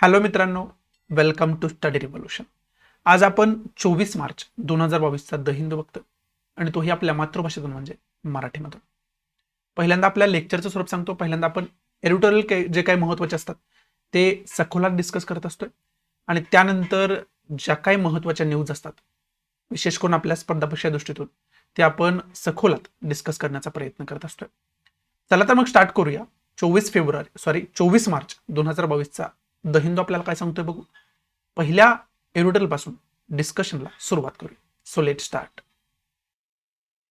Hello मित्रांनो, welcome to study revolution. आज आपण 24 मार्च 2022चा द हिंदू बघतो आणि तोही आपल्या मातृभाषेतून म्हणजे मराठीमधून. पहिल्यांदा आपल्या लेक्चरचं स्वरूप सांगतो. पहिल्यांदा आपण एडिटोरियल जे काही महत्त्वाचे असतात ते सखोलात डिस्कस करत असतोय आणि त्यानंतर ज्या काही महत्त्वाच्या न्यूज असतात विशेष करून आपल्या स्पर्धा परीक्षा दृष्टीतून ते आपण सखोलात डिस्कस करण्याचा प्रयत्न करत असतोय. चला तर मग स्टार्ट करूया. 24 मार्च 2022चा द हिंदू आपल्याला काय सांगतोय बघू. पहिल्या एडिटोरियल पासून डिस्कशनला सुरुवात करूया. So let start.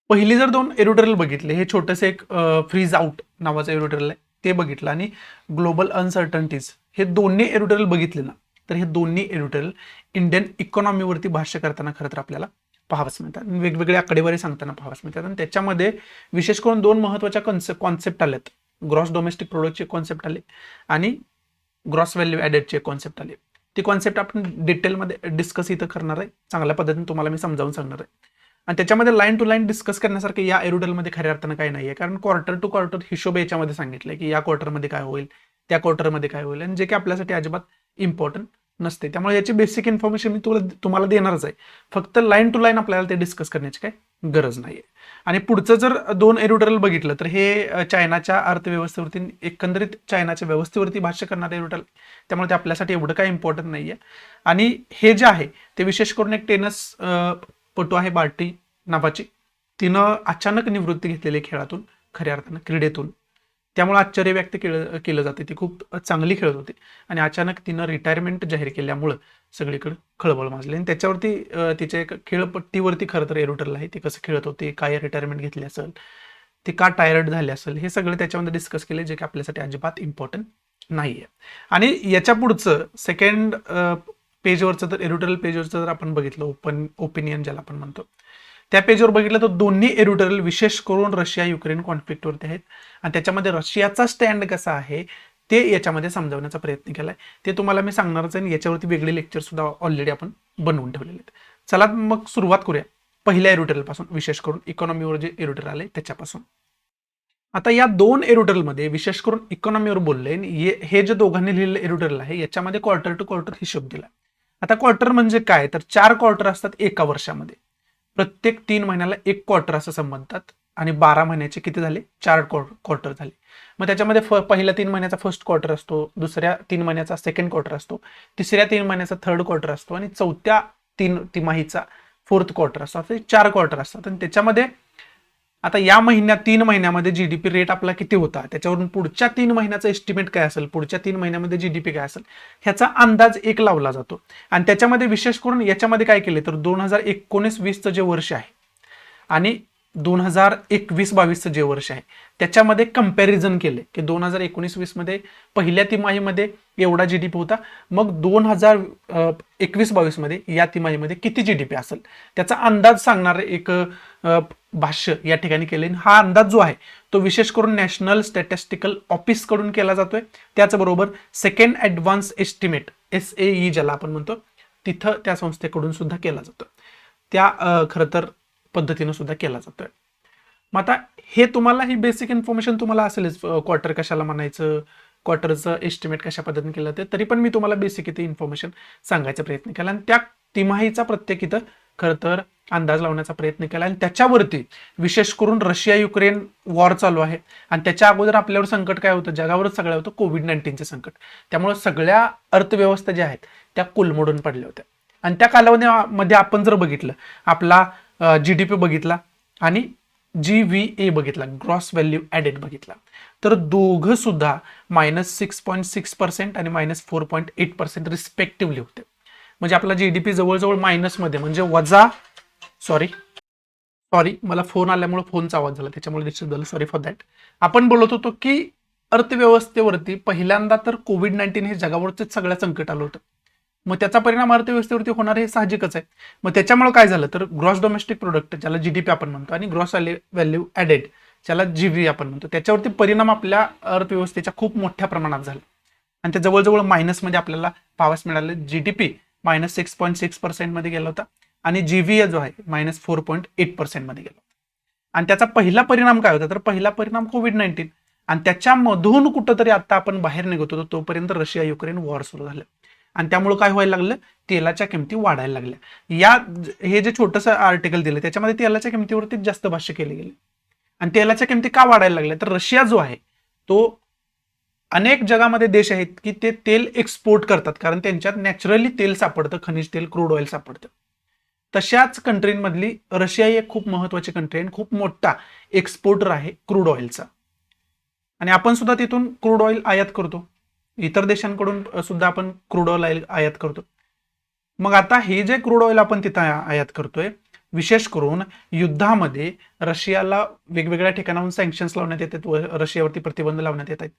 पहिली जर दोन एडिटोरियल बघितले, हे छोटंसं एक फ्रीज आउट नावाचं एडिटोरियल आहे ते बघितलं आणि ग्लोबल अनसर्टन्टीज हे दोन्ही एडिटोरियल बघितले ना, तर हे दोन्ही एडिटोरियल इंडियन इकॉनॉमीवरती भाष्य करताना खरं तर आपल्याला पाहावंच मिळतात. वेगवेगळे आकडेवारी सांगताना पाहावंच मिळतात आणि त्याच्यामध्ये विशेष करून दोन महत्त्वाच्या कॉन्सेप्ट आलेत. ग्रॉस डोमेस्टिक प्रोडक्टचे कॉन्सेप्ट आले आणि ग्रॉस व्हॅल्यू ॲडेडचे कॉन्सेप्ट आले. ती कॉन्सेप्ट आपण डिटेलमध्ये डिस्कस इथं करणार आहे. चांगल्या पद्धतीने तुम्हाला मी समजावून सांगणार आहे आणि त्याच्यामध्ये लाईन टू लाईन डिस्कस करण्यासारखं या एडिटोरियलमध्ये खऱ्या अर्थानं काही नाही आहे. कारण क्वार्टर टू क्वार्टर हिशोब याच्यामध्ये सांगितलं की या क्वार्टरमध्ये काय होईल, त्या क्वार्टरमध्ये काय होईल आणि जे की आपल्यासाठी अजिबात इम्पॉर्टंट नसते. त्यामुळे याची बेसिक इन्फॉर्मेशन मी तुम्हाला देणारच आहे. फक्त लाईन टू लाईन आपल्याला ते डिस्कस करण्याची काही गरज नाही आहे. आणि पुढचं जर दोन एडिटोरियल बघितलं तर हे चायनाच्या अर्थव्यवस्थेवरती, एकंदरीत चायनाच्या व्यवस्थेवरती भाष्य करणारे एडिटोरियल, त्यामुळे ते आपल्यासाठी एवढं काही इम्पॉर्टंट नाही आहे. आणि हे जे आहे ते विशेष करून एक टेनिस पटू आहे बार्टी नावाची, तिनं अचानक निवृत्ती घेतलेली खेळातून, खऱ्या अर्थानं क्रीडेतून. त्यामुळे आश्चर्य व्यक्त केलं जाते. ती खूप चांगली खेळत होती आणि अचानक तिनं रिटायरमेंट जाहीर केल्यामुळं सगळीकडे खळबळ माजली आणि त्याच्यावरती तिच्या एक खेळपट्टीवरती खरं तर एडिटोरियल आहे. ती कसं खेळत होती, काय रिटायरमेंट घेतली असेल, ती का टायर्ड झाली असेल, हे सगळं त्याच्यामध्ये डिस्कस केले जे की आपल्यासाठी अजिबात इम्पॉर्टंट नाही आहे. आणि याच्या पुढचं सेकंड पेजवरचं तर एडिटोरियल पेजवरचं जर आपण बघितलं, ओपिनियन ज्याला आपण म्हणतो, त्या पेजवर बघितलं तर दोन्ही एडिटोरियल विशेष करून रशिया युक्रेन कॉन्फ्लिक्टवरती आहेत आणि त्याच्यामध्ये रशियाचा स्टँड कसा आहे ते याच्यामध्ये समजावण्याचा प्रयत्न केलाय. ते तुम्हाला मी सांगणारच आहे आणि याच्यावरती वेगळे लेक्चर सुद्धा ऑलरेडी आपण बनवून ठेवलेले आहेत. चला मग सुरुवात करूया पहिल्या एडिटोरियल पासून, विशेष करून इकॉनॉमीवर जे एडिटोरियल आले त्याच्यापासून. आता या दोन एडिटोरियलमध्ये विशेष करून इकॉनॉमीवर बोलले, हे जे दोघांनी लिहिलेलं एडिटोरियल आहे याच्यामध्ये क्वार्टर टू क्वार्टर हिशोब दिला. आता क्वार्टर म्हणजे काय, तर 4 क्वार्टर असतात एका वर्षामध्ये. प्रत्येक 3 महिन्याला एक क्वार्टर असं संबंधतात आणि 12 महिन्याचे किती झाले, 4 क्वार्टर झाले. मग त्याच्यामध्ये पहिल्या 3 महिन्याचा फर्स्ट क्वार्टर असतो, दुसऱ्या 3 महिन्याचा सेकंड क्वार्टर असतो, तिसऱ्या 3 महिन्याचा थर्ड क्वार्टर असतो आणि चौथ्या तिमाहीचा फोर्थ क्वार्टर असतो. असे 4 क्वार्टर असतात आणि त्याच्यामध्ये आता या 3 महिन्यामध्ये जीडीपी रेट आपला किती होता, त्याच्यावरून पुढच्या 3 महिन्याचा एस्टिमेट काय असेल, पुढच्या 3 महिन्यामध्ये जीडीपी काय असेल, ह्याचा अंदाज एक लावला जातो. आणि त्याच्यामध्ये विशेष करून याच्यामध्ये काय केले तर 2019-20चं जे वर्ष आहे आणि 2021-22चं जे वर्ष आहे त्याच्यामध्ये कंपॅरिझन केले की 2019-20 मध्ये पहिल्या तिमाहीमध्ये एवढा जीडीपी होता, मग 2021-22 मध्ये या तिमाहीमध्ये किती जीडीपी असेल त्याचा अंदाज सांगणारे एक भाष्य या ठिकाणी केले. हा अंदाज जो आहे तो विशेष करून नॅशनल स्टॅटिस्टिकल ऑफिस कडून केला जातोय. त्याचबरोबर सेकंड ऍडव्हान्स एस्टिमेट SAE ज्याला आपण म्हणतो, तिथं त्या संस्थेकडून सुद्धा केला जातो. त्या खरं तर पद्धतीनं सुद्धा केला जातोय. मग आता हे तुम्हाला ही बेसिक इन्फॉर्मेशन तुम्हाला असेलच, क्वार्टर कशाला म्हणायचं, क्वार्टरचं एस्टिमेट कशा पद्धतीने केलं जाते, तरी पण मी तुम्हाला बेसिक इथे इन्फॉर्मेशन सांगायचा प्रयत्न केला आणि त्या तिमाहीचा प्रत्येक इथं खरं तर अंदाज लावण्याचा प्रयत्न केला. आणि त्याच्यावरती विशेष करून रशिया युक्रेन वॉर चालू आहे आणि त्याच्या अगोदर आपल्यावर संकट काय होतं, जगावरच सगळं होतं, कोविड-19चे संकट. त्यामुळे सगळ्या अर्थव्यवस्था ज्या आहेत त्या कोलमडून पडल्या होत्या आणि त्या कालावधीमध्ये आपण जर बघितलं, आपला जीडीपी बघितला आणि GVA बघितला, ग्रॉस व्हॅल्यू ॲडेड बघितला, तर दोघं सुद्धा -6.6% आणि -4.8% रिस्पेक्टिव्हली होते. म्हणजे आपला जीडीपी जवळजवळ मायनसमध्ये, म्हणजे सॉरी मला फोन आल्यामुळे फोनचा आवाज झाला त्याच्यामुळे डिस्टर्ब झालं, सॉरी फॉर दॅट. आपण बोलत होतो की अर्थव्यवस्थेवरती पहिल्यांदा तर कोविड-19 हे जगावरच सगळ्या संकट आलं होतं. मग त्याचा परिणाम अर्थव्यवस्थेवरती होणार हे साहजिकच आहे. मग त्याच्यामुळे काय झालं तर ग्रॉस डोमेस्टिक प्रोडक्ट ज्याला जीडीपी आपण म्हणतो आणि ग्रॉस व्हॅल्यू ॲडेड ज्याला GVA आपण म्हणतो, त्याच्यावरती परिणाम आपल्या अर्थव्यवस्थेच्या खूप मोठ्या प्रमाणात झाला आणि ते जवळजवळ मायनसमध्ये आपल्याला पाहावयास मिळालं. जीडीपी -6.6% मध्ये गेला होता आणि GVA जो आहे -4.8% मध्ये गेला होता. आणि त्याचा पहिला परिणाम काय होता तर पहिला परिणाम कोविड-19 आणि त्याच्यामधून कुठंतरी आता आपण बाहेर निघत होतो तोपर्यंत रशिया युक्रेन वॉर सुरू झालं. आणि त्यामुळे काय व्हायला लागलं, तेलाच्या किमती वाढायला लागल्या. हे जे छोटंसं आर्टिकल दिलं त्याच्यामध्ये तेलाच्या किमतीवरती जास्त भाष्य केले गेले. आणि तेलाच्या किमती का वाढायला लागल्या, तर रशिया जो आहे तो अनेक जगामध्ये देश आहेत की ते तेल एक्सपोर्ट करतात, कारण त्यांच्यात नॅचरली तेल सापडतं, खनिज तेल, क्रूड ऑइल सापडतं. तशाच कंट्रीमधली रशिया ही एक खूप महत्वाची कंट्री आहे, खूप मोठा एक्सपोर्टर आहे क्रूड ऑइलचा. आणि आपण सुद्धा तिथून क्रूड ऑइल आयात करतो, इतर देशांकडून सुद्धा आपण क्रूड ऑइल आयात करतो. मग आता हे जे क्रूड ऑइल आपण तिथं आयात करतोय, विशेष करून युद्धामध्ये रशियाला वेगवेगळ्या ठिकाणाहून सँक्शन्स लावण्यात येतात व रशियावरती प्रतिबंध लावण्यात येत आहेत.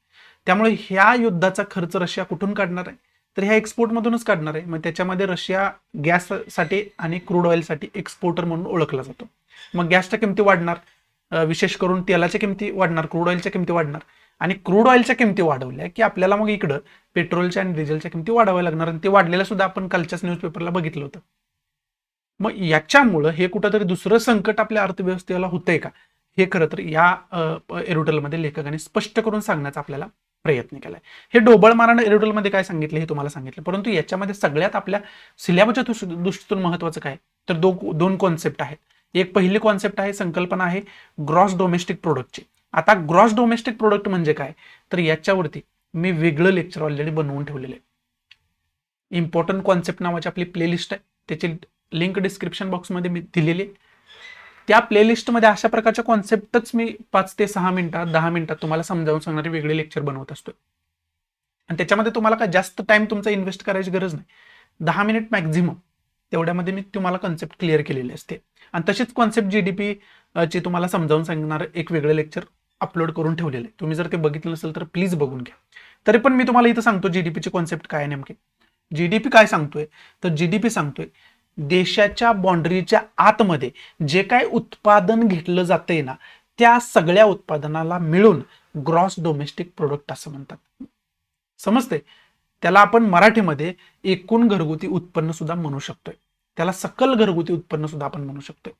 त्यामुळे ह्या युद्धाचा खर्च रशिया कुठून काढणार आहे, तर ह्या एक्सपोर्टमधूनच काढणार आहे. मग त्याच्यामध्ये रशिया गॅससाठी आणि क्रूड ऑइलसाठी एक्सपोर्टर म्हणून ओळखला जातो. मग गॅसच्या किमती वाढणार, विशेष करून तेलाच्या किमती वाढणार, क्रूड ऑइलच्या किमती वाढणार. आणि क्रूड ऑइलच्या किमती वाढवल्या की आपल्याला मग इकडं पेट्रोलच्या आणि डिझेलच्या किमती वाढवाव्या लागणार, आणि ते वाढलेलं सुद्धा आपण कालच्याच न्यूजपेपरला बघितलं होतं. मग याच्यामुळं हे कुठंतरी दुसरं संकट आपल्या अर्थव्यवस्थेला होतंय का, हे खरं तर या एडिटोरियलमध्ये लेखकांनी स्पष्ट करून सांगण्याचा आपल्याला प्रयत्न केलाय. हे ढोबळ मारानं एडिटोरियलमध्ये काय सांगितलं हे तुम्हाला सांगितलं, परंतु याच्यामध्ये सगळ्यात आपल्या सिलेबसच्या दृष्टीतून महत्वाचं काय, तर दोन कॉन्सेप्ट आहेत. एक पहिली कॉन्सेप्ट आहे, संकल्पना आहे ग्रॉस डोमेस्टिक प्रोडक्टची. आता ग्रॉस डोमेस्टिक प्रोडक्ट म्हणजे काय, तर याच्यावरती मी वेगळं लेक्चर ऑलरेडी बनवून ठेवलेलं आहे. इम्पॉर्टंट कॉन्सेप्ट नावाची आपली प्लेलिस्ट आहे, त्याची लिंक डिस्क्रिप्शन बॉक्समध्ये मी दिलेली आहे. त्या प्लेलिस्टमध्ये अशा प्रकारच्या कॉन्सेप्टच मी 5 ते 6 मिनिटात 10 मिनिटात तुम्हाला समजावून सांगणारे वेगळे लेक्चर बनवत असतो. आणि त्याच्यामध्ये तुम्हाला काय जास्त टाइम तुमचा इन्व्हेस्ट करायची गरज नाही, 10 मिनिट मॅक्झिमम, तेवढ्यामध्ये मी तुम्हाला कॉन्सेप्ट क्लिअर केलेली असते. आणि तशीच कॉन्सेप्ट जीडीपी ची तुम्हाला समजावून सांगणार एक वेगळं लेक्चर अपलोड करून ठेवलेलं आहे. तुम्ही जर ते बघितलं नसेल तर प्लीज बघून घ्या. तरी पण मी तुम्हाला इथं सांगतो जीडीपीची कॉन्सेप्ट काय आहे नेमके. जीडीपी काय सांगतोय, तर जीडीपी सांगतोय देशाच्या बाउंड्रीच्या आतमध्ये जे काय उत्पादन घेतलं जातंय ना, त्या सगळ्या उत्पादनाला मिळून ग्रॉस डोमेस्टिक प्रोडक्ट असं म्हणतात. समजते, त्याला आपण मराठीमध्ये एकूण घरगुती उत्पन्न सुद्धा म्हणू शकतोय, त्याला सकल घरगुती उत्पन्न सुद्धा आपण म्हणू शकतोय.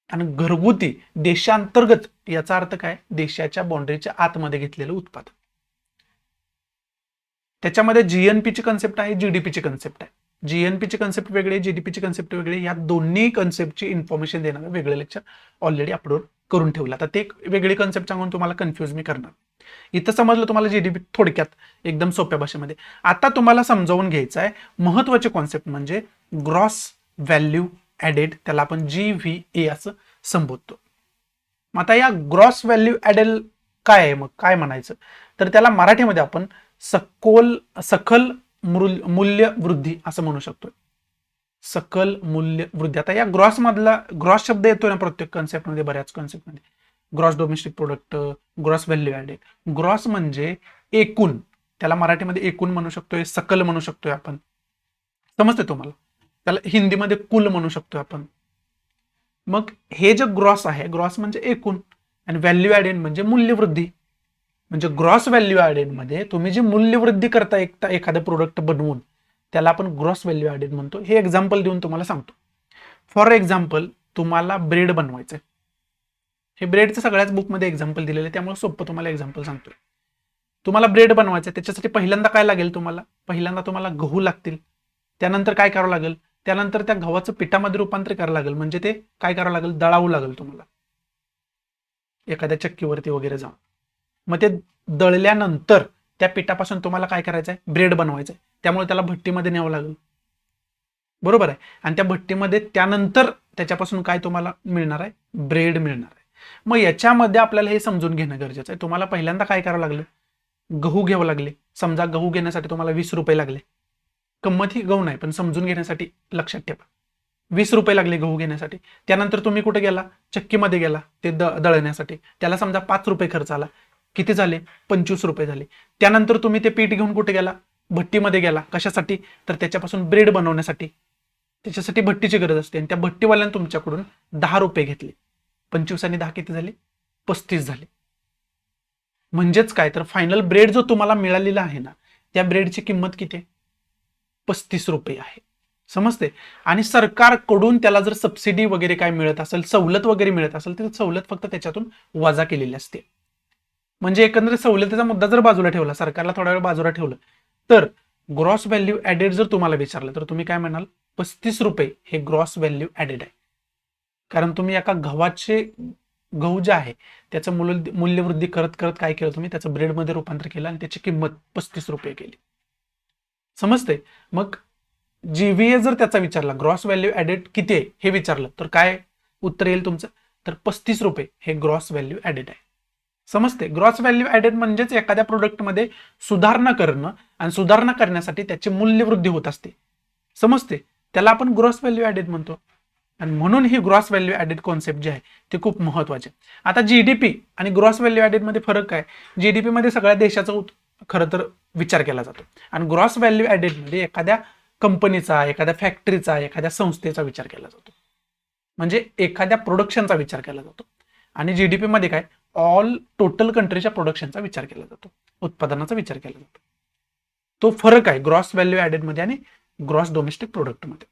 आणि घरगुती देशांतर्गत याचा अर्थ काय, देशाच्या बाउंड्रीच्या आतमध्ये घेतलेलं उत्पादन. त्याच्यामध्ये जीएनपीची कन्सेप्ट आहे, जीडीपीची कन्सेप्ट आहे. जीएनपीची कन्सेप्ट वेगळी, जीडीपीची कन्सेप्ट वेगळी. या दोन्ही कन्सेप्टची इन्फॉर्मेशन देणारं वेगळं लेक्चर ऑलरेडी अपलोड करून ठेवलं. आता ते वेगळी कन्सेप्ट सांगून तुम्हाला कन्फ्युज मी करणार. इथं समजलं तुम्हाला जीडीपी थोडक्यात एकदम सोप्या भाषेमध्ये. आता तुम्हाला समजावून घ्यायचं आहे महत्वाचे कॉन्सेप्ट म्हणजे ग्रॉस व्हॅल्यू ऍडेड, त्याला आपण GVA असं संबोधतो. मग आता या ग्रॉस व्हॅल्यू ऍडेड काय आहे, मग काय म्हणायचं, तर त्याला मराठीमध्ये आपण सकल मूल्य वृद्धी असं म्हणू शकतो. सकल मूल्य वृद्धी. आता या ग्रॉस मधला ग्रॉस शब्द येतोय ना प्रत्येक कॉन्सेप्टमध्ये, बऱ्याच कॉन्सेप्टमध्ये. Gross domestic product, gross value added. Gross म्हणजे एकूण, त्याला मराठीमध्ये एकूण म्हणू शकतोय, सकल म्हणू शकतोय आपण. समजते तुम्हाला, त्याला हिंदीमध्ये कुल म्हणू शकतोय आपण. मग हे जे ग्रॉस आहे, ग्रॉस म्हणजे एकूण, आणि व्हॅल्यू ऍडेड म्हणजे मूल्यवृद्धी. म्हणजे ग्रॉस व्हॅल्यू ऍडेड मध्ये तुम्ही जी मूल्यवृद्धी करता एखादं प्रोडक्ट बनवून, त्याला आपण ग्रॉस व्हॅल्यू ऍडेड म्हणतो. हे एक्झाम्पल देऊन तुम्हाला सांगतो. फॉर एक्झाम्पल, तुम्हाला ब्रेड बनवायचंय. हे ब्रेडचं सगळ्याच बुकमध्ये एक्झाम्पल दिलेलं आहे, त्यामुळे सोपं तुम्हाला एक्झाम्पल सांगतोय. तुम्हाला ब्रेड बनवायचं, त्याच्यासाठी पहिल्यांदा काय लागेल तुम्हाला, पहिल्यांदा तुम्हाला गहू लागतील. त्यानंतर काय करावं लागेल, त्यानंतर त्या गव्हाचं पिठामध्ये रूपांतर करावं लागेल. म्हणजे ते काय करावं लागेल, दळावं लागेल तुम्हाला एखाद्या चक्कीवरती वगैरे जाऊन. मग ते दळल्यानंतर त्या पिठापासून तुम्हाला काय करायचं आहे, ब्रेड बनवायचं आहे. त्यामुळे त्याला भट्टीमध्ये न्यावं लागेल, बरोबर आहे. आणि त्या भट्टीमध्ये त्यानंतर त्याच्यापासून काय तुम्हाला मिळणार आहे, ब्रेड मिळणार आहे. मग याच्यामध्ये आपल्याला हे समजून घेणं गरजेचं आहे. तुम्हाला पहिल्यांदा काय करावं लागलं, गहू घ्यावं लागले. समजा गहू घेण्यासाठी तुम्हाला 20 रुपये लागले. किंमत ही गहू नाही, पण समजून घेण्यासाठी लक्षात ठेवा, 20 रुपये लागले गहू घेण्यासाठी. त्यानंतर तुम्ही कुठे गेला, चक्कीमध्ये गेला ते दळण्यासाठी. त्याला समजा 5 रुपये खर्च आला. किती झाले, 25 रुपये झाले. त्यानंतर तुम्ही ते पीठ घेऊन कुठे गेला, भट्टीमध्ये गेला. कशासाठी, तर त्याच्यापासून ब्रेड बनवण्यासाठी. त्याच्यासाठी भट्टीची गरज असते. आणि त्या भट्टीवाल्याने तुमच्याकडून 10 रुपये घेतले. 25 आणि 10 किती झाले, 35 झाले. म्हणजेच काय, तर फायनल ब्रेड जो तुम्हाला मिळालेला आहे ना, त्या ब्रेडची किंमत किती, 35 रुपये आहे. समजते. आणि सरकारकडून त्याला जर सबसिडी वगैरे काय मिळत असेल, सवलत वगैरे मिळत असेल, तर सवलत फक्त त्याच्यातून वजा केलेली असते. म्हणजे एकंदरीत सवलतीचा मुद्दा जर बाजूला ठेवला, सरकारला थोडा वेळ बाजूला ठेवलं, तर ग्रॉस व्हॅल्यू ऍडेड जर तुम्हाला विचारलं तर तुम्ही काय म्हणाल, 35 रुपये हे ग्रॉस व्हॅल्यू ऍडेड आहे. कारण तुम्ही एका गहू जे आहे त्याचं मूल्यवृद्धी करत करत काय केलं, तुम्ही त्याचं ब्रेडमध्ये रूपांतर केलं आणि त्याची किंमत 35 रुपये केली. समजते? मग जीव्हीए जर त्याचा विचारला, ग्रॉस व्हॅल्यू ऍडेड किती आहे हे विचारलं, तर काय उत्तर येईल तुमचं, तर 35 रुपये हे ग्रॉस व्हॅल्यू ऍडेड आहे. समजते? ग्रॉस व्हॅल्यू ऍडेड म्हणजेच एखाद्या प्रोडक्टमध्ये सुधारणा करणं आणि सुधारणा करण्यासाठी त्याची मूल्यवृद्धी होत असते. समजते? त्याला आपण ग्रॉस व्हॅल्यू ऍडेड म्हणतो. आणि म्हणून ही ग्रॉस व्हॅल्यू ऍडेड कॉन्सेप्ट जी आहे ते खूप महत्वाचे. आता जीडीपी आणि ग्रॉस व्हॅल्यू ऍडेड मध्ये फरक काय? जीडीपी मध्ये सगळ्या देशाचा खरं तर विचार केला जातो आणि ग्रॉस व्हॅल्यू ऍडेड मध्ये एखाद्या कंपनीचा, एखाद्या फॅक्टरीचा, एखाद्या संस्थेचा विचार केला जातो. म्हणजे एखाद्या प्रोडक्शनचा विचार केला जातो. आणि जीडीपी मध्ये काय, ऑल टोटल कंट्रीच्या प्रोडक्शनचा विचार केला जातो, उत्पादनाचा विचार केला जातो. तो फरक आहे ग्रॉस व्हॅल्यू ऍडेड मध्ये आणि ग्रॉस डोमेस्टिक प्रोडक्ट मध्ये.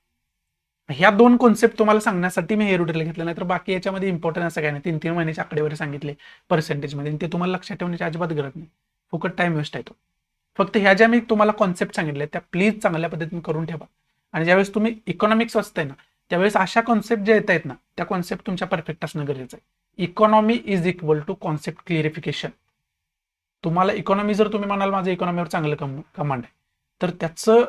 ह्या दोन कॉन्सेप्ट तुम्हाला सांगण्यासाठी मी हे रुटीन घेतलं, नाही तर बाकी याच्यामध्ये इम्पॉर्टंट असं काय नाही. 3-3 महिन्याचे आकडेवारी सांगितले पर्सेंटेजमध्ये, ते तुम्हाला लक्षात ठेवण्याची अजिबात गरज नाही. फुकट टाइम वेस्ट आहे तो. फक्त ह्या ज्या मी तुम्हाला कॉन्सेप्ट सांगितले त्या प्लीज चांगल्या पद्धतीने करून ठेवा. आणि ज्यावेळेस तुम्ही इकॉनॉमिक्स वाचताय ना, त्यावेळेस अशा कॉन्सेप्ट ज्या येत आहेत ना, त्या कॉन्सेप्ट तुमच्या परफेक्ट असणं गरजेचं आहे. Economy is equal to concept clarification. तुम्हाला इकॉनॉमी जर तुम्ही म्हणाल माझं इकॉनॉमीवर चांगलं कमांड आहे, तर त्याचं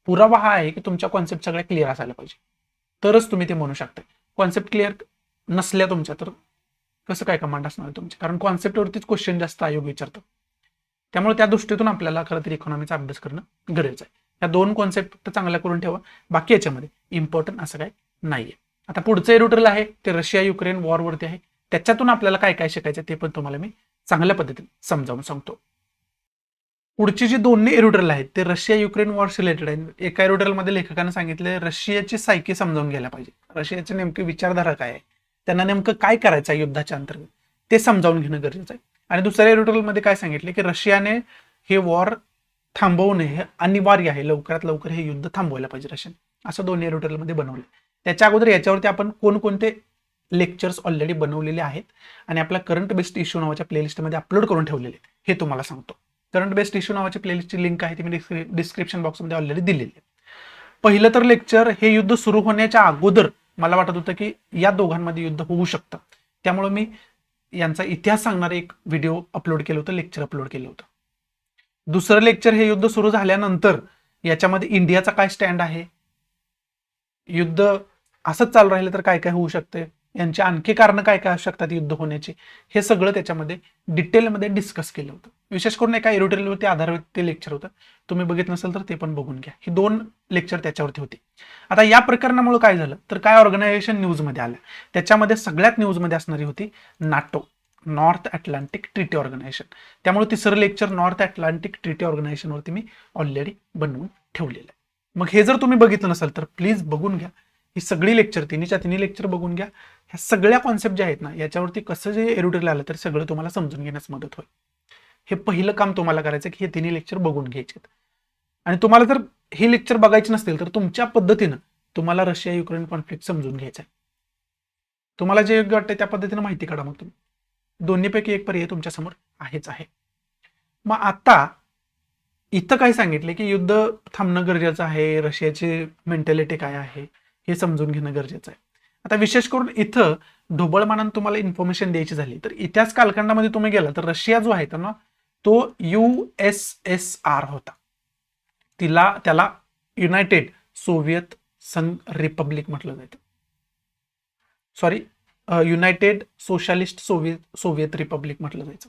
पुरावा हा आहे की तुमच्या कॉन्सेप्ट सगळ्या क्लिअर असायला पाहिजे, तरच तुम्ही ते म्हणू शकता. कॉन्सेप्ट क्लिअर नसल्या तुमच्या तर कसं काय कमांड असणार तुमचे? कारण कॉन्सेप्टवरतीच क्वेश्चन जास्त आयोग विचारतो. त्यामुळे त्या दृष्टीतून आपल्याला खरं तर इकॉनॉमीचा अभ्यास करणं गरजेचं आहे. या दोन कॉन्सेप्ट फक्त चांगल्या करून ठेवा, बाकी याच्यामध्ये इम्पॉर्टंट असं काय नाहीये. आता पुढचं एडिटोरियल आहे ते रशिया युक्रेन वॉरवरती आहे. त्याच्यातून आपल्याला काय काय शिकायचं ते पण तुम्हाला मी चांगल्या पद्धतीने समजावून सांगतो. पुढची जी दोन्ही एडिटोरियल आहेत ते रशिया युक्रेन वॉर रिलेटेड आहेत. एका एडिटोरियलमध्ये लेखकाने सांगितले रशियाची सायकी समजावून घ्यायला पाहिजे, रशियाचे नेमके विचारधारा काय आहे, त्यांना नेमकं काय करायचं आहे युद्धाच्या अंतर्गत ते समजावून घेणं गरजेचं आहे. आणि दुसऱ्या एडिटोरियलमध्ये काय सांगितले की रशियाने हे वॉर थांबवणे हे अनिवार्य आहे, लवकरात लवकर हे युद्ध थांबवायला पाहिजे रशियाने. असं दोन्ही एडिटोरियलमध्ये बनवले. त्याच्या अगोदर याच्यावरती आपण कोणकोणते लेक्चर्स ऑलरेडी बनवलेले आहेत आणि आपल्या करंट बेस्ड इश्यू नावाच्या प्लेलिस्टमध्ये अपलोड करून ठेवलेले हे तुम्हाला सांगतो. करंट बेस्ड इश्यू नावाची प्लेलिस्टची लिंक आहे ती मी डिस्क्रिप्शन बॉक्समध्ये ऑलरेडी दिलेली आहे. पहिलं तर लेक्चर हे युद्ध सुरू होण्याच्या अगोदर मला वाटत होतं की या दोघांमध्ये युद्ध होऊ शकतं, त्यामुळे मी यांचा इतिहास सांगणारे एक व्हिडिओ अपलोड केलं होतं, लेक्चर अपलोड केलं होतं. दुसरं लेक्चर हे युद्ध सुरू झाल्यानंतर याच्यामध्ये इंडियाचा काय स्टँड आहे, युद्ध असंच चालू राहिलं तर काय काय होऊ शकते, यांची आणखी कारण काय काय असू शकतात युद्ध होण्याची, हे सगळं त्याच्यामध्ये डिटेलमध्ये डिस्कस केलं होतं. विशेष करून एका एडिटोरियलवरती आधारित ते लेक्चर होतं. तुम्ही बघितलं नसेल तर ते पण बघून घ्या. ही 2 लेक्चर त्याच्यावरती होते. आता या प्रकरणामुळे काय झालं तर काय ऑर्गनायझेशन न्यूजमध्ये आल्या, त्याच्यामध्ये सगळ्यात न्यूजमध्ये असणारी होती NATO, North Atlantic Treaty Organization. त्यामुळे तिसरं लेक्चर नॉर्थ अटलांटिक ट्रीटी ऑर्गनायझेशनवरती मी ऑलरेडी बनवून ठेवलेलं आहे. मग हे जर तुम्ही बघितलं नसेल तर प्लीज बघून घ्या. ही सगळी लेक्चर तिन्ही लेक्चर बघून घ्या. ह्या सगळ्या कॉन्सेप्ट ज्या आहेत ना याच्यावरती कसं जे एडिटोरियल आलं तर सगळं तुम्हाला समजून घेण्यास मदत होईल. हे पहिलं काम तुम्हाला करायचं की हे तिन्ही लेक्चर बघून घ्यायचे. आणि तुम्हाला जर हे लेक्चर बघायचे नसतील तर तुमच्या पद्धतीनं तुम्हाला रशिया युक्रेन कॉन्फ्लिक्ट समजून घ्यायचं आहे. तुम्हाला जे योग्य वाटतं त्या पद्धतीनं माहिती काढा. मग तुम्ही दोन्हीपैकी एक पर्याय तुमच्या समोर आहेच आहे. मग आता इथं काय सांगितले की युद्ध थांबणं गरजेचं आहे, रशियाची मेंटॅलिटी काय आहे हे समजून घेणं गरजेचं आहे. आता विशेष करून इथं ढोबळमानानं तुम्हाला इन्फॉर्मेशन द्यायची झाली तर इतिहास कालखंडामध्ये तुम्ही गेला तर रशिया जो आहे ना तो USSR होता. त्याला युनायटेड सोव्हिएत संघ रिपब्लिक म्हटलं जातं. Sorry, United socialist Soviet Republic म्हटलं जायचं.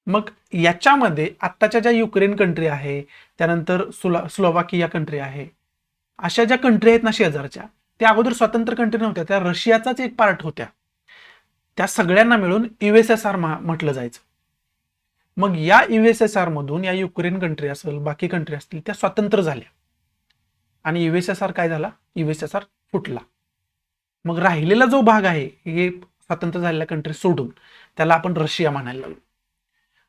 मग याच्यामध्ये आत्ताच्या ज्या युक्रेन कंट्री आहे, त्यानंतर स्लोवाकिया कंट्री आहे, अशा ज्या कंट्री आहेत ना शेजारच्या, त्या अगोदर स्वतंत्र कंट्री नव्हत्या, त्या रशियाचाच एक पार्ट होत्या. त्या सगळ्यांना मिळून USSR म्हटलं जायचं. मग या USSR मधून या युक्रेन कंट्री असेल, बाकी कंट्री असतील, त्या स्वतंत्र झाल्या आणि USSR काय झाला, USSR फुटला. मग राहिलेला जो भाग आहे हे स्वतंत्र झालेल्या कंट्री सोडून त्याला आपण रशिया म्हणायला लागलो.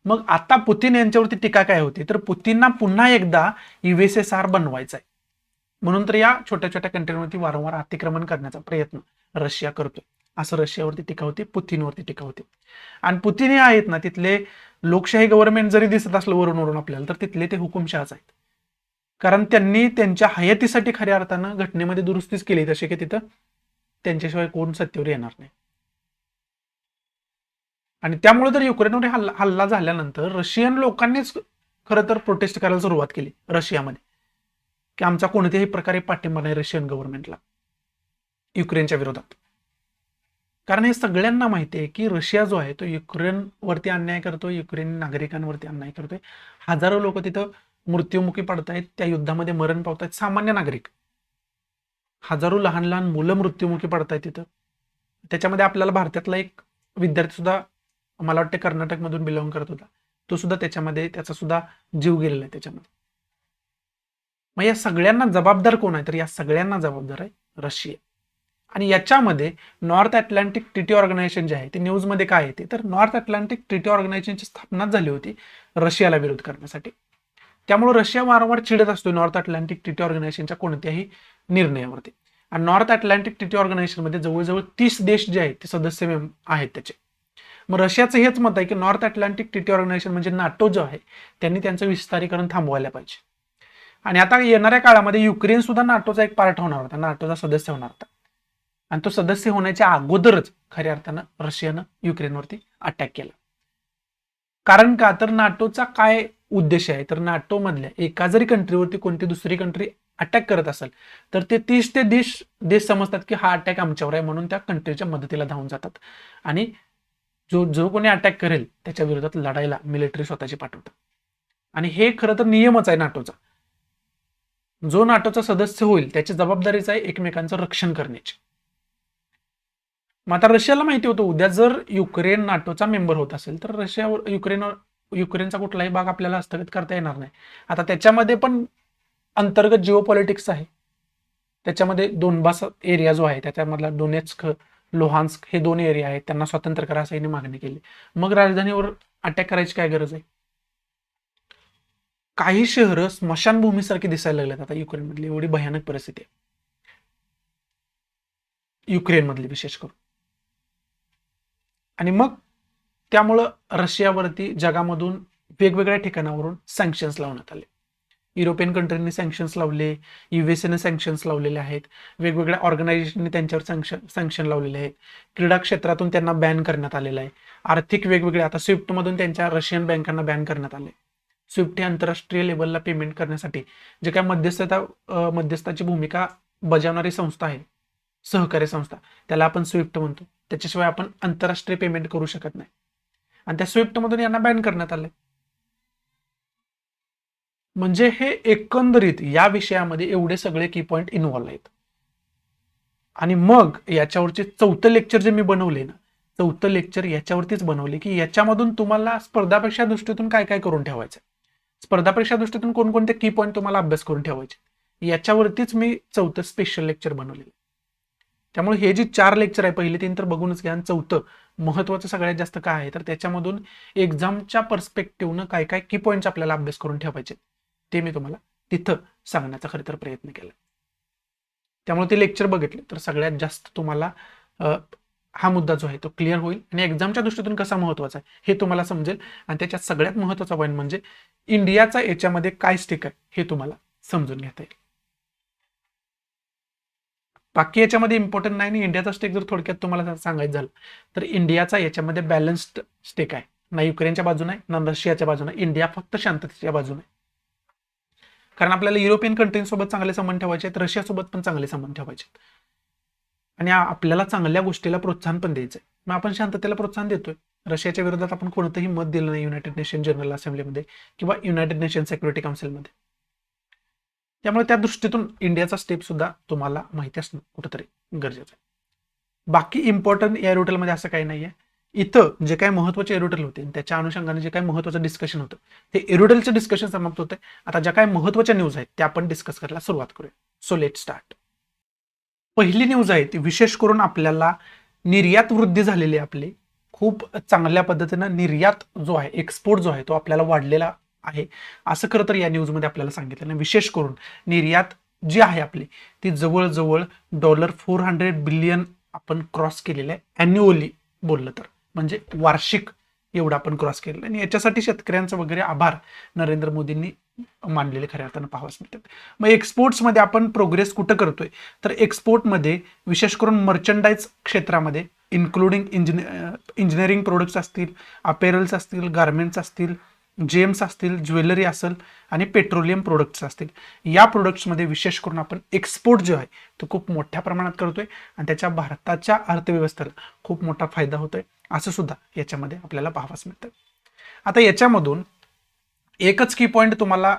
मग आता पुतीन यांच्यावरती टीका काय होती तर पुतीनना पुन्हा एकदा USSR बनवायचा आहे, म्हणून तर या छोट्या छोट्या कंट्रीवरती वारंवार अतिक्रमण करण्याचा प्रयत्न रशिया करतोय. असं रशियावरती टीका होती, पुतीनवरती टीका होती. आणि पुतीन हे आहेत ना, तिथले लोकशाही गव्हर्नमेंट जरी दिसत असलं वरून वरून आपल्याला, तर तिथले ते हुकुमशहाच आहेत. कारण त्यांनी त्यांच्या हयातीसाठी खऱ्या अर्थानं घटनेमध्ये दुरुस्तीच केली, तशी की तिथं त्यांच्याशिवाय कोण सत्तेवर येणार नाही. आणि त्यामुळे तर युक्रेनवर हल्ला झाल्यानंतर रशियन लोकांनीच खरं तर प्रोटेस्ट करायला सुरुवात केली रशियामध्ये, की आमचा कोणत्याही प्रकारे पाठिंबा नाही रशियन गव्हर्नमेंटला युक्रेनच्या विरोधात. कारण हे सगळ्यांना माहिती आहे की रशिया जो आहे तो युक्रेनवरती अन्याय करतोय, युक्रेनी नागरिकांवरती अन्याय करतोय. हजारो लोक तिथं मृत्युमुखी पडतायत, त्या युद्धामध्ये मरण पावतायत सामान्य नागरिक. हजारो लहान लहान मुलं मृत्युमुखी पडतायत तिथं. त्याच्यामध्ये आपल्याला भारतातला एक विद्यार्थी सुद्धा, मला वाटतं कर्नाटकमधून बिलॉंग करत होता, तो सुद्धा त्याच्यामध्ये त्याचा सुद्धा जीव गेलेला आहे त्याच्यामध्ये. मग या सगळ्यांना जबाबदार कोण आहे? तर या सगळ्यांना जबाबदार आहे रशिया. आणि याच्यामध्ये नॉर्थ अटलांटिक ट्रिटी ऑर्गनायझेशन जे आहे ते न्यूजमध्ये काय येते, तर नॉर्थ अटलांटिक ट्रिटी ऑर्गनायझेशनची स्थापना झाली होती रशियाला विरोध करण्यासाठी. त्यामुळे रशिया वारंवार चिडत असतो नॉर्थ अटलांटिक ट्रिटी ऑर्गनायझेशनच्या कोणत्याही निर्णयावरती. आणि नॉर्थ अटलांटिक ट्रिटी ऑर्गनायझेशनमध्ये जवळजवळ 30 देश जे आहेत ते सदस्य आहेत त्याचे. मग रशियाचं हेच मत आहे की नॉर्थ अटलांटिक ट्रिटी ऑर्गनायझेशन म्हणजे नाटो जो आहे त्यांनी त्यांचं विस्तारीकरण थांबवायला पाहिजे. आणि आता येणाऱ्या काळामध्ये युक्रेन सुद्धा नाटोचा एक पार्ट होणार होता, नाटोचा सदस्य होणार होता. आणि तो सदस्य होण्याच्या अगोदरच खऱ्या अर्थानं रशियानं युक्रेनवरती अटॅक केला. कारण का? तर नाटोचा काय उद्देश आहे, तर नाटो मधल्या एका जरी कंट्रीवरती कोणती दुसरी कंट्री अटॅक करत असेल तर ते 30 ते देश समजतात की हा अटॅक आमच्यावर आहे, म्हणून त्या कंट्रीच्या मदतीला धावून जातात आणि जो कोणी अटॅक करेल त्याच्या विरोधात लढायला मिलिटरी स्वतःची पाठवतात. आणि हे खरं तर नियमच आहे नाटोचा. जो नाटोचा सदस्य होईल त्याची जबाबदारीच आहे एकमेकांचं रक्षण करण्याची. मग आता रशियाला माहिती होतं उद्या जर युक्रेन नाटोचा मेंबर होत असेल तर युक्रेनचा कुठलाही भाग आपल्याला हस्तगत करता येणार नाही. आता त्याच्यामध्ये पण अंतर्गत जिओ पॉलिटिक्स आहे. त्याच्यामध्ये दोनबास एरिया जो आहे त्याच्यामधला डोनेट्स्क, लोहान्स्क हे 2 एरिया आहेत, त्यांना स्वातंत्र्य करा असं मागणी केली. मग राजधानीवर अटॅक करायची काय गरज आहे? काही शहरं स्मशानभूमीसारखी दिसायला लागल्यात आता युक्रेनमधली, एवढी भयानक परिस्थिती आहे युक्रेनमधली विशेष करून. आणि मग त्यामुळं रशियावरती जगामधून वेगवेगळ्या ठिकाणावरून सँक्शन्स लावण्यात आले. युरोपियन कंट्रींनी सँक्शन्स लावले, युएसएने सँक्शन्स लावलेले आहेत, वेगवेगळ्या ऑर्गनायझेशनने त्यांच्यावर सँक्शन लावलेले आहेत, क्रीडा क्षेत्रातून त्यांना बॅन करण्यात आलेलं आहे, आर्थिक वेगवेगळे आता स्विफ्टमधून त्यांच्या रशियन बँकांना बॅन करण्यात आले. स्विफ्ट हे आंतरराष्ट्रीय लेवलला पेमेंट करण्यासाठी जे काय मध्यस्थाची भूमिका बजावणारी संस्था आहे, सहकारी संस्था, त्याला आपण स्विफ्ट म्हणतो. त्याच्याशिवाय आपण आंतरराष्ट्रीय पेमेंट करू शकत नाही. आणि त्या स्विफ्टमधून यांना बॅन करण्यात आले. म्हणजे हे एकंदरीत या विषयामध्ये एवढे सगळे की पॉइंट इन्व्हॉल्व आहेत. आणि मग याच्यावरचे 4थं लेक्चर जे मी बनवले ना, 4थं लेक्चर याच्यावरतीच बनवले की याच्यामधून तुम्हाला स्पर्धा परीक्षा दृष्टीतून काय काय करून ठेवायचं, स्पर्धा परीक्षा दृष्टीतून कोणकोणते की पॉइंट तुम्हाला अभ्यास करून ठेवायचे, याच्यावरतीच मी 4थं स्पेशल लेक्चर बनवलेलं. त्यामुळे हे जे 4 लेक्चर आहे, पहिले 3 तर बघूनच घ्या, आणि 4थं महत्वाचं सगळ्यात जास्त काय आहे तर त्याच्यामधून एक्झामच्या पर्स्पेक्टिव्हनं काय काय की पॉइंट्स आपल्याला अभ्यास करून ठेवायचे ते मी तुम्हाला तिथं सांगण्याचा खरं तर प्रयत्न केला. त्यामुळे ते लेक्चर बघितले तर सगळ्यात जास्त तुम्हाला हा मुद्दा जो आहे तो क्लिअर होईल आणि एक्झामच्या दृष्टीतून कसा महत्वाचा आहे हे तुम्हाला समजेल. आणि त्याच्यात सगळ्यात महत्वाचा पॉईंट म्हणजे इंडियाचा याच्यामध्ये काय स्टेक आहे हे तुम्हाला समजून घेता येईल. बाकी याच्यामध्ये इम्पॉर्टंट नाही. आणि इंडियाचा स्टेक जर थोडक्यात तुम्हाला सांगायचं झालं तर इंडियाचा याच्यामध्ये बॅलन्स्ड स्टेक आहे, ना युक्रेनच्या बाजूने आहे ना रशियाच्या बाजूने. इंडिया फक्त शांततेच्या बाजूने आहे. कारण आपल्याला युरोपियन कंट्रींसोबत चांगले संबंध ठेवायचे आहेत, रशियासोबत पण चांगले संबंध ठेवायचे आहेत आणि आपल्याला चांगल्या गोष्टीला प्रोत्साहन पण द्यायचं आहे. मग आपण शांततेला प्रोत्साहन देतोय. रशियाच्या विरोधात आपण कोणतंही मत दिलं नाही युनायटेड नेशन जनरल असेंब्लीमध्ये किंवा युनायटेड नेशन सिक्युरिटी काउन्सिलमध्ये. त्यामुळे त्या दृष्टीतून इंडियाचा स्टेप सुद्धा तुम्हाला माहिती असणं कुठंतरी गरजेचं आहे. बाकी इम्पॉर्टंट एअरोटेलमध्ये असं काही नाहीये. इथं जे काही महत्वाचे एरोटेल होते त्याच्या अनुषंगाने जे काही महत्वाचं डिस्कशन होतं ते एरोटेलचं डिस्कशन समाप्त होतंय. आता ज्या काही महत्वाच्या न्यूज आहेत त्या आपण डिस्कस करायला सुरुवात करूया. So let start. पहिली न्यूज आहे ती विशेष करून आपल्याला निर्यात वृद्धी झालेली आहे. आपली खूप चांगल्या पद्धतीनं निर्यात जो आहे, एक्सपोर्ट जो आहे तो आपल्याला वाढलेला आहे असं खरं तर या न्यूजमध्ये आपल्याला सांगितलं. आणि विशेष करून निर्यात जी आहे आपली ती जवळजवळ $400 बिलियन आपण क्रॉस केलेलं आहे ॲन्युअली बोललं तर, म्हणजे वार्षिक एवढं आपण क्रॉस केलेलं आणि याच्यासाठी शेतकऱ्यांचं वगैरे आभार नरेंद्र मोदींनी मानलेले खऱ्या अर्थानं पाहावयास मिळतात. मग एक्सपोर्ट्समध्ये आपण प्रोग्रेस कुठं करतोय, तर एक्सपोर्टमध्ये विशेष करून मर्चंडाईज क्षेत्रामध्ये इन्क्लुडिंग इंजिनिअरिंग प्रोडक्ट्स असतील, अपेरल्स असतील, गार्मेंट्स असतील, जेम्स असतील, ज्वेलरी असेल आणि पेट्रोलियम प्रोडक्ट्स असतील, या प्रोडक्ट्समध्ये विशेष करून आपण एक्सपोर्ट जो आहे तो खूप मोठ्या प्रमाणात करतोय आणि त्याच्या भारताच्या अर्थव्यवस्थेला खूप मोठा फायदा होतोय असं सुद्धा याच्यामध्ये आपल्याला पाहावयास मिळतं. आता याच्यामधून एकच की पॉईंट तुम्हाला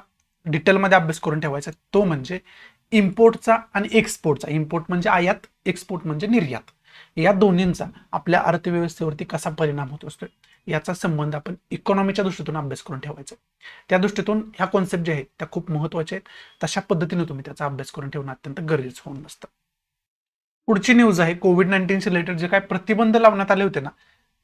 डिटेलमध्ये अभ्यास करून ठेवायचा, तो म्हणजे इम्पोर्टचा आणि एक्सपोर्टचा. इम्पोर्ट म्हणजे आयात, एक्सपोर्ट म्हणजे निर्यात. या दोन्हींचा आपल्या अर्थव्यवस्थेवरती कसा परिणाम होत असतो याचा संबंध आपण इकॉनॉमीच्या दृष्टीतून अभ्यास करून ठेवायचा. त्या दृष्टीतून ह्या कॉन्सेप्ट ज्या आहेत त्या खूप महत्त्वाच्या आहेत. तशा पद्धतीने तुम्ही त्याचा अभ्यास करून ठेवणं अत्यंत गरजेचं होऊन बसतं. पुढची न्यूज आहे कोविड-19 रिलेटेड जे काय प्रतिबंध लावण्यात आले होते ना,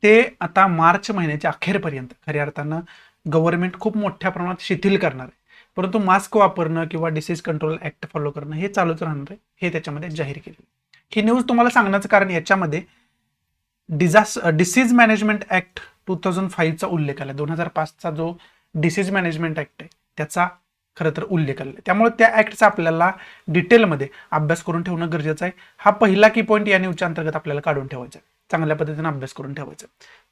ते आता मार्च महिन्याच्या अखेरपर्यंत खऱ्या अर्थानं गव्हर्नमेंट खूप मोठ्या प्रमाणात शिथिल करणार आहे. परंतु मास्क वापरणं किंवा डिसीज कंट्रोल ऍक्ट फॉलो करणं हे चालूच राहणार आहे, हे त्याच्यामध्ये जाहीर केले. ही न्यूज तुम्हाला सांगण्याचं कारण याच्यामध्ये डिसीज मॅनेजमेंट ऍक्ट 2005चा उल्लेख आला. 2005चा जो डिसीज मॅनेजमेंट ऍक्ट आहे त्याचा खरं तर उल्लेख आलेला आहे. त्यामुळे त्या ऍक्टचा आपल्याला डिटेलमध्ये अभ्यास करून ठेवणं गरजेचं आहे. हा पहिला की पॉईंट या न्यूजच्या अंतर्गत आपल्याला काढून ठेवायचा आहे, चांगल्या पद्धतीने अभ्यास करून ठेवायचा.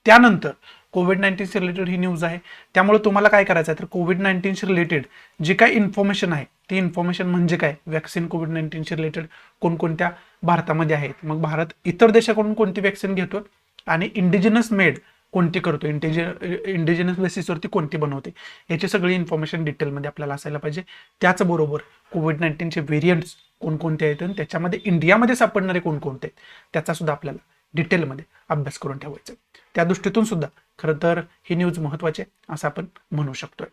त्यानंतर कोविड-19 रिलेटेड ही न्यूज आहे, त्यामुळे तुम्हाला काय करायचं आहे तर कोविड-19 रिलेटेड जी काही इन्फॉर्मेशन आहे ती इन्फॉर्मेशन म्हणजे काय, वॅक्सिन कोविड-19 रिलेटेड कोणकोणत्या भारतामध्ये आहेत, मग भारत इतर देशाकडून कोणती वॅक्सिन घेतो आणि इंडिजिनस मेड कोणती करतो, इंडिजिनस बेसिसवरती कोणती बनवते, याची सगळी इन्फॉर्मेशन डिटेलमध्ये आपल्याला असायला पाहिजे. त्याचबरोबर कोविड-19चे व्हेरियंट्स कोणकोणते आहेत आणि त्याच्यामध्ये इंडियामध्ये सापडणारे कोणकोणते आहेत त्याचा सुद्धा आपल्याला डिटेलमध्ये अभ्यास करून ठेवायचा. त्या दृष्टीतून सुद्धा खरं तर ही न्यूज महत्त्वाची आहे असं आपण म्हणू शकतोय.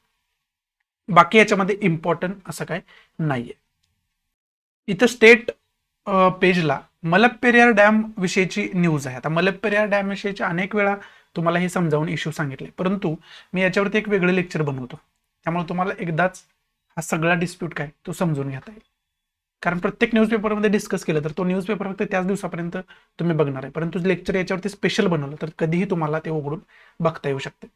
बाकी याच्यामध्ये इम्पॉर्टंट असं काय नाहीये. इथं स्टेट पेजला मलप्पेरियार डॅम विषयीची न्यूज आहे. आता मलप्पेरियार डॅम विषयीची अनेक वेळा तुम्हाला हे समजावून इश्यू सांगितले, परंतु मी याच्यावरती एक वेगळं लेक्चर बनवतो, त्यामुळे तुम्हाला एकदाच हा सगळा डिस्प्यूट काय तो समजून घेता येईल. कारण प्रत्येक न्यूजपेपरमध्ये डिस्कस केलं तर तो न्यूजपेपर फक्त त्याच दिवसापर्यंत तुम्ही बघणार आहे, परंतु लेक्चर याच्यावरती स्पेशल बनवलं तर कधीही तुम्हाला ते उघडून बघता येऊ शकते.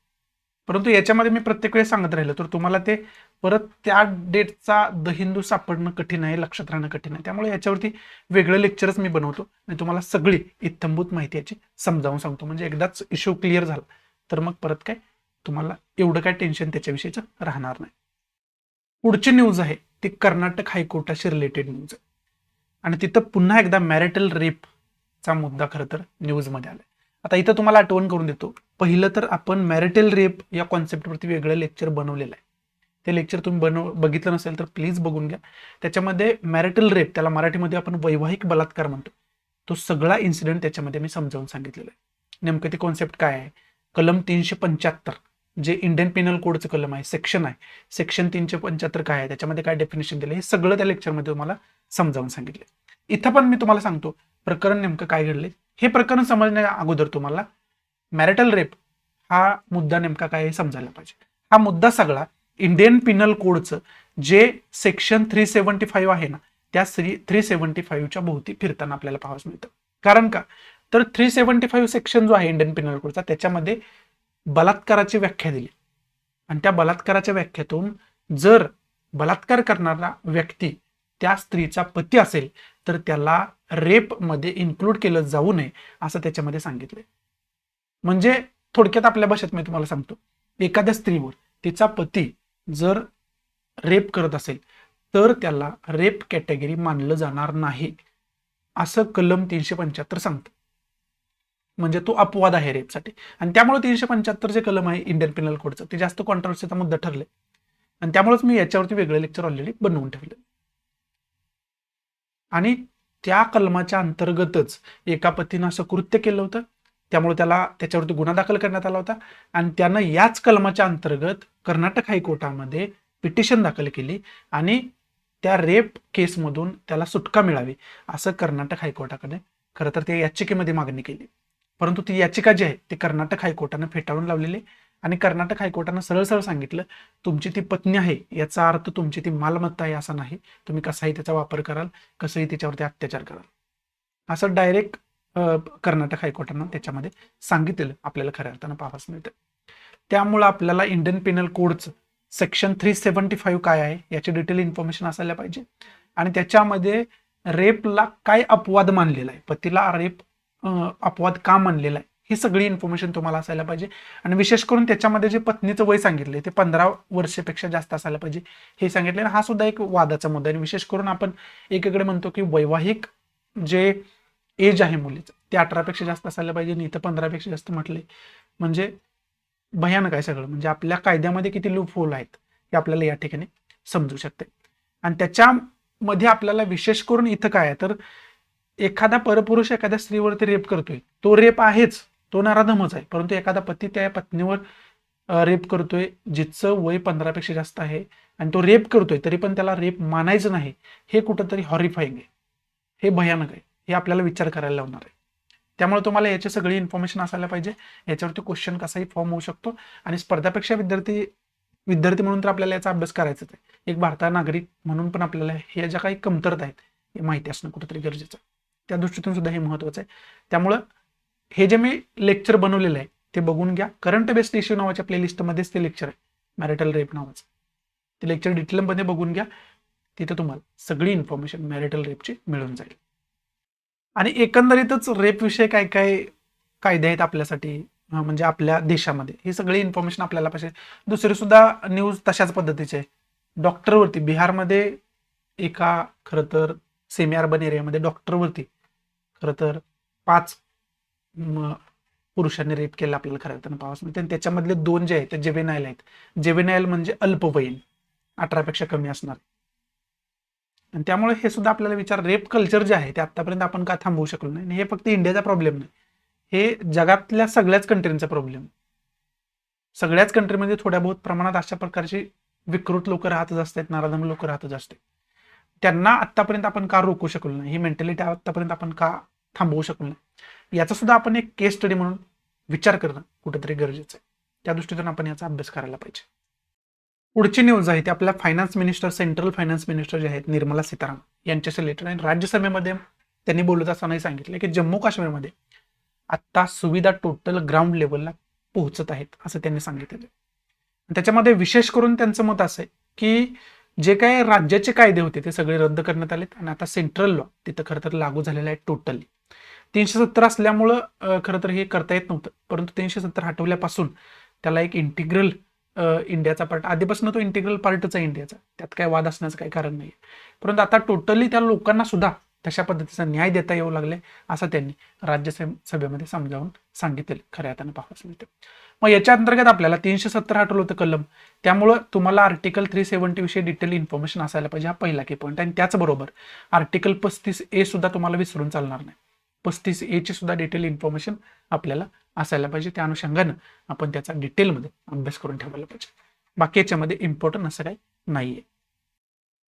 परंतु याच्यामध्ये मी प्रत्येक वेळेस सांगत राहिलो तर तुम्हाला ते परत त्या डेटचा द हिंदू सापडणं कठीण आहे, लक्षात राहणं कठीण आहे. त्यामुळे याच्यावरती वेगळं लेक्चरच मी बनवतो आणि तुम्हाला सगळी इत्थंभूत माहिती याची समजावून सांगतो, म्हणजे एकदाच इश्यू क्लिअर झाला तर मग परत काय तुम्हाला एवढं काय टेन्शन त्याच्याविषयीचं राहणार नाही. पुढची न्यूज आहे ती कर्नाटक हायकोर्टाशी रिलेटेड न्यूज आहे आणि तिथं पुन्हा एकदा मॅरिटल रेपचा मुद्दा खरं तर न्यूजमध्ये आलाय. आता इथं तुम्हाला आठवण करून देतो, पहिलं तर आपण मॅरिटल रेप या कॉन्सेप्टवरती वेगळं लेक्चर बनवलेलं आहे. ते लेक्चर तुम्ही बघितलं नसेल तर प्लीज बघून घ्या. त्याच्यामध्ये मॅरिटल रेप, त्याला मराठीमध्ये आपण वैवाहिक बलात्कार म्हणतो, तो सगळा इन्सिडेंट त्याच्यामध्ये मी समजावून सांगितलेलं आहे. नेमकं ते कॉन्सेप्ट काय आहे, कलम 375 जे इंडियन पिनल कोडचं कलम आहे, सेक्शन आहे, सेक्शन 375 काय आहे, त्याच्यामध्ये काय डेफिनेशन दिलं, हे सगळं त्या लेक्चरमध्ये तुम्हाला समजावून सांगितलं. इथं पण मी तुम्हाला सांगतो प्रकरण नेमकं काय घडले. हे प्रकरण समजण्या अगोदर तुम्हाला मॅरिटल रेप हा मुद्दा नेमका काय हे समजायला पाहिजे. हा मुद्दा सगळा इंडियन पिनल कोडचं जे सेक्शन 375 आहे ना, त्या 375च्या भोवती फिरताना आपल्याला पाहावंच मिळतं. कारण का तर 375 सेक्शन जो आहे इंडियन पिनल कोडचा त्याच्यामध्ये बलात्काराची व्याख्या दिली आणि त्या बलात्काराच्या व्याख्यातून जर बलात्कार करणारा व्यक्ती त्या स्त्रीचा पती असेल तर त्याला रेपमध्ये इन्क्लूड केलं जाऊ नये असं त्याच्यामध्ये सांगितलंय. म्हणजे थोडक्यात आपल्या भाषेत मी तुम्हाला सांगतो, एखाद्या स्त्रीवर तिचा पती जर रेप करत असेल तर त्याला रेप कॅटेगरी मानलं जाणार नाही असं कलम 375 सांगतं. म्हणजे तो अपवाद आहे रेपसाठी आणि त्यामुळे 375 जे कलम आहे इंडियन पिनल कोडचं ते जास्त कॉन्ट्रोवर्सीचा मुद्दा ठरले आणि त्यामुळेच मी याच्यावरती वेगळं लेक्चर ऑलरेडी बनवून ठेवलं. आणि त्या कलमाच्या अंतर्गतच एका पतीनं असं कृत्य केलं होतं, त्यामुळे त्याच्यावरती गुन्हा दाखल करण्यात आला होता आणि त्यानं याच कलमाच्या अंतर्गत कर्नाटक हायकोर्टामध्ये पिटिशन दाखल केली आणि त्या रेप केसमधून त्याला सुटका मिळावी असं कर्नाटक हायकोर्टाकडे खरं तर त्या याचिकेमध्ये मागणी केली. परंतु ती याचिका जी आहे ती कर्नाटक हायकोर्टानं फेटाळून लावलेली आणि कर्नाटक हायकोर्टानं सरळ सरळ सांगितलं, तुमची ती पत्नी आहे याचा अर्थ तुमची ती मालमत्ता आहे असा नाही, तुम्ही कसाही त्याचा वापर कराल, कसंही त्याच्यावरती अत्याचार कराल, असं डायरेक्ट कर्नाटक हायकोर्टानं त्याच्यामध्ये सांगितलेलं आपल्याला खऱ्या अर्थानं पाहावंच मिळतं. त्यामुळं आपल्याला इंडियन पेनल कोडचं सेक्शन 375 काय आहे याची डिटेल इन्फॉर्मेशन असायला पाहिजे. आणि त्याच्यामध्ये रेपला काय अपवाद मानलेला आहे, पतीला रेप अपवाद का मानलेला आहे, ही सगळी इन्फॉर्मेशन तुम्हाला असायला पाहिजे. आणि विशेष करून त्याच्यामध्ये जे पत्नीचं वय सांगितले ते 15 वर्षापेक्षा जास्त असायला पाहिजे हे सांगितले. हा सुद्धा एक वादाचा मुद्दा आहे. आणि विशेष करून आपण एकीकडे म्हणतो की वैवाहिक जे एज आहे मुलीचं ते 18पेक्षा जास्त असायला पाहिजे आणि इथं 15पेक्षा जास्त म्हटले म्हणजे भयानक आहे सगळं. म्हणजे आपल्या कायद्यामध्ये किती लूप होल आहेत हे आपल्याला या ठिकाणी समजू शकते. आणि त्याच्यामध्ये आपल्याला विशेष करून इथं काय आहे तर एखादा परपुरुष एखाद्या स्त्रीवरती रेप करतोय, तो रेप आहेच, तो नराधमच आहे. परंतु एखादा पती त्या पत्नीवर रेप करतोय जिचं वय 15पेक्षा जास्त आहे आणि तो रेप करतोय तरी पण त्याला रेप मानायचं नाही, हे कुठंतरी हॉरिफाईंग आहे, हे भयानक आहे, हे आपल्याला विचार करायला लावणार आहे. त्यामुळे तुम्हाला याची सगळी इन्फॉर्मेशन असायला पाहिजे. याच्यावरती क्वेश्चन कसाही फॉर्म होऊ शकतो आणि स्पर्धापेक्षा विद्यार्थी म्हणून तर आपल्याला याचा अभ्यास करायचाच आहे. एक भारतीय नागरिक म्हणून पण आपल्याला हे ज्या काही कमतरता आहेत हे माहिती असणं कुठेतरी गरजेचं आहे. त्या दृष्टीतून सुद्धा हे महत्त्वाचं आहे. त्यामुळं हे जे मी लेक्चर बनवलेलं आहे ते बघून घ्या. करंट बेस्ड इश्यू नावाच्या प्लेलिस्टमध्येच ते लेक्चर आहे, मॅरिटल रेप नावाचं. ते लेक्चर डिटेलमध्ये बघून घ्या, तिथे तुम्हाला सगळी इन्फॉर्मेशन मॅरिटल रेपची मिळून जाईल. आणि एकंदरीतच रेप विषय काय काय कायदे आहेत आपल्यासाठी म्हणजे आपल्या देशामध्ये, ही सगळी इन्फॉर्मेशन आपल्याला पाहिजे. दुसरी सुद्धा न्यूज तशाच पद्धतीचे आहे. डॉक्टरवरती बिहारमध्ये एका खरं तर सेमी अर्बन एरियामध्ये डॉक्टरवरती खरं तर 5 पुरुषांनी रेप केला आपल्याला खरं तर पाहावंच मिळते. आणि त्याच्यामधले 2 जे आहेत ते जेवेनाईल आहेत. जेवेनाईल म्हणजे अल्पवयीन, 18पेक्षा कमी असणार. आणि त्यामुळे हे सुद्धा आपल्याला विचार, रेप कल्चर जे आहे ते आतापर्यंत आपण का थांबवू शकलो नाही. हे फक्त इंडियाचा प्रॉब्लेम नाही, हे जगातल्या सगळ्याच कंट्रींचा प्रॉब्लेम. सगळ्याच कंट्रीमध्ये थोड्या बहुत प्रमाणात अशा प्रकारची विकृत लोक राहतच असतात, नराधम लोक राहतच असतात. त्यांना आतापर्यंत आपण का रोखू शकलो नाही, ही मेंटॅलिटी आतापर्यंत आपण का थांबवू शकलो नाही, याचा सुद्धा आपण एक केस स्टडी म्हणून विचार करणं कुठेतरी गरजेचं आहे. त्या दृष्टीतून आपण याचा अभ्यास करायला पाहिजे. पुढची न्यूज आहे ती आपल्या finance minister, central finance minister जे आहेत निर्मला सीतारामन यांच्याशी रिलेटेड आहे. राज्यसभेमध्ये त्यांनी बोलत असतानाही सांगितलं की जम्मू काश्मीरमध्ये आता सुविधा टोटल ग्राउंड लेवलला पोहोचत आहेत असं त्यांनी सांगितलेलं. त्याच्यामध्ये विशेष करून त्यांचं मत असं आहे की जे काही राज्याचे कायदे होते ते सगळे रद्द करण्यात आलेत आणि आता सेंट्रल लॉ तिथं खरं तर लागू झालेला आहे टोटली. 370 असल्यामुळं खरं तर हे करता येत नव्हतं, परंतु 370 हटवल्यापासून त्याला एक इंटिग्रल इंडियाचा पार्ट, आधीपासून तो इंटिग्रल पार्टच आहे इंडियाचा, त्यात काय वाद असण्याचं काही कारण नाही. परंतु आता टोटली त्या लोकांना सुद्धा तशा पद्धतीचा न्याय देता येऊ लागले असं त्यांनी राज्यसभेमध्ये समजावून सांगितले खऱ्या अर्थानं पाहावंच मिळतं. मग याच्या अंतर्गत आपल्याला 370 हटवलं होतं कलम, त्यामुळं तुम्हाला आर्टिकल 370 विषयी डिटेल इन्फॉर्मेशन असायला पाहिजे, हा पहिला की पॉईंट. आणि त्याचबरोबर आर्टिकल 35A सुद्धा तुम्हाला विसरून चालणार नाही. 35A ची सुद्धा डिटेल इन्फॉर्मेशन आपल्याला असायला पाहिजे. त्या अनुषंगानं आपण त्याचा डिटेलमध्ये अभ्यास करून ठेवायला पाहिजे. बाकी याच्यामध्ये इम्पॉर्टंट असं काही नाहीये.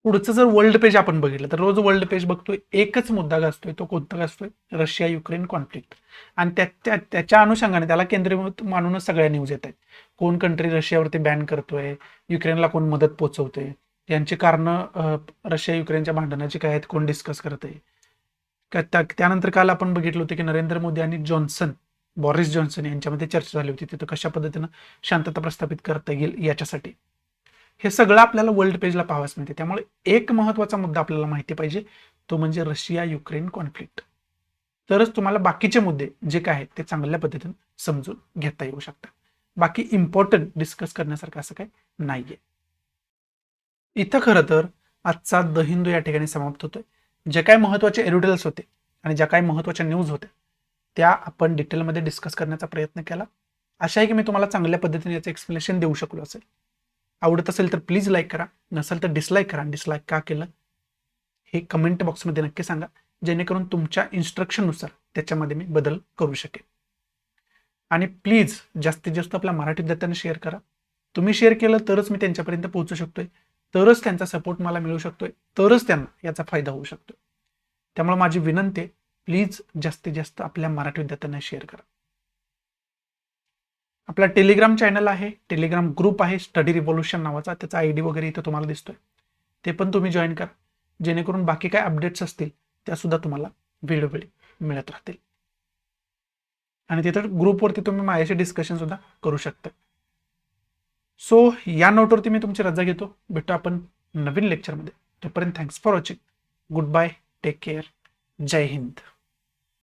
पुढचं जर वर्ल्ड पेज आपण बघितलं तर रोज वर्ल्ड पेज बघतोय, एकच मुद्दा गाजतोय, तो कोणता गाजतोय, रशिया युक्रेन कॉन्फ्लिक्ट. आणि त्याच्या अनुषंगाने त्याला केंद्रीय मानूनच सगळ्या न्यूज येत आहेत. कोण कंट्री रशियावरती बॅन करतोय, युक्रेनला कोण मदत पोहोचवतोय, यांची कारणं रशिया युक्रेनच्या भांडणाची काय आहेत, कोण डिस्कस करत आहे. त्यानंतर काल आपण बघितलं होतं की नरेंद्र मोदी आणि बोरिस जॉन्सन यांच्यामध्ये चर्चा झाली होती, तिथं कशा पद्धतीनं शांतता प्रस्थापित करता येईल याच्यासाठी. हे सगळं आपल्याला वर्ल्ड पेजला पाहावंच मिळते. त्यामुळे एक महत्त्वाचा मुद्दा आपल्याला माहिती पाहिजे, तो म्हणजे रशिया युक्रेन कॉन्फ्लिक्ट. तरच तुम्हाला बाकीचे मुद्दे जे काय आहेत ते चांगल्या पद्धतीने समजून घेता येऊ शकतात. बाकी इम्पॉर्टंट डिस्कस करण्यासारखं असं काही नाहीये. इथं खरं तर आजचा द हिंदू या ठिकाणी समाप्त होतोय. जे काही महत्त्वाचे एडिटोरियल्स होते आणि ज्या काही महत्त्वाच्या न्यूज होत्या त्या आपण डिटेलमध्ये डिस्कस करण्याचा प्रयत्न केला. आशा आहे की मी तुम्हाला चांगल्या पद्धतीने याचं एक्सप्लेनेशन देऊ शकलो असेल. आवडत असेल तर प्लीज लाईक करा, नसेल तर डिसलाईक करा. डिसलाईक का केलं हे कमेंट बॉक्समध्ये नक्की सांगा, जेणेकरून तुमच्या इन्स्ट्रक्शननुसार त्याच्यामध्ये मी बदल करू शकेन. आणि प्लीज जास्तीत जास्त आपल्या मराठी विद्यार्थ्यांना शेअर करा. तुम्ही शेअर केलं तरच मी त्यांच्यापर्यंत पोहोचू शकतोय, तरच त्यांचा सपोर्ट मला मिळू शकतोय, तरच त्यांना याचा फायदा होऊ शकतो. त्यामुळे माझी विनंती आहे, प्लीज जास्तीत जास्त आपल्या मराठी विद्यार्थ्यांना शेअर करा. आपला टेलिग्राम चॅनल आहे, टेलिग्राम ग्रुप आहे स्टडी रिव्होल्यूशन नावाचा, त्याचा आयडी वगैरे इथं तुम्हाला दिसतोय, ते पण तुम्ही जॉईन करा, जेणेकरून बाकी काय अपडेट्स असतील त्या सुद्धा तुम्हाला वेळोवेळी मिळत राहतील. आणि तिथं ग्रुपवरती तुम्ही माझ्याशी डिस्कशन सुद्धा करू शकता. सो या नोटवरती मी तुमची रजा घेतो. भेटू आपण नवीन लेक्चरमध्ये. तोपर्यंत thanks for watching. Good bye. Take care. जय हिंद.